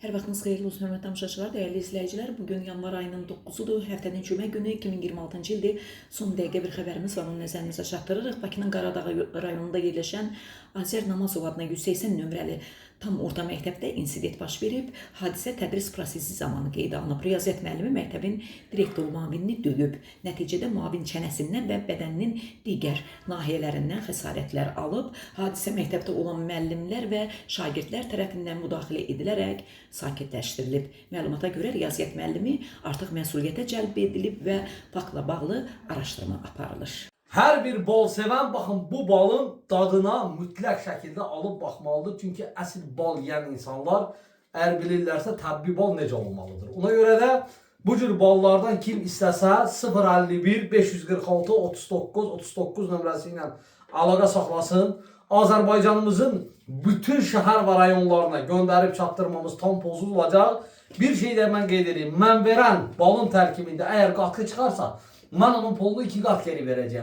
Hər vaxtınız xeyirli olsun, hörmətli tamaşaçılar, dəyərli izləyicilər. Bugün yanvar ayının 9-udur, həftənin cümə günü 2026-cı ildir. Son dəqiqə bir xəbərimiz var, onu nəzərinizə çatdırırıq. Bakının Qaradağı rayonunda yerləşən Azər Namazov adına 180 nömrəli tam orta məktəbdə insident baş verib. Hadisə tədris prosesi zamanı qeydə alınıb. Riyaziyyat müəllimi məktəbin direktor müavinini döyüb. Nəticədə müavin çənəsindən və bədəninin digər nahiyələrindən xəsarətlər alıb. Hadisə məktəbdə olan müəllimlər və şagirdlər tərəfindən müdaxilə edilərək sakitləşdirilib. Məlumata görə riyaziyyat müəllimi artıq məsuliyyətə cəlb edilib və faktla bağlı araşdırma aparılır. Hər bir bal sevən, baxın, bu balın dadına mütləq şəkildə alıb baxmalıdır. Çünki əsl bal yeyən insanlar əgər bilirlərsə təbii bal necə olmalıdır. Ona görə də bu cür ballardan kim istəsə 051 546 39 39 nömrəsi ilə əlaqə saxlasın. Azərbaycanımızın bütün şəhər və rayonlarına göndərib çatdırmamız tam pozulacaq. Bir şey də mən qeyd edeyim. Mən verən balın tərkibində əgər qatı çıxarsa, mən onun pulunu 2 qat geri verəcəyəm.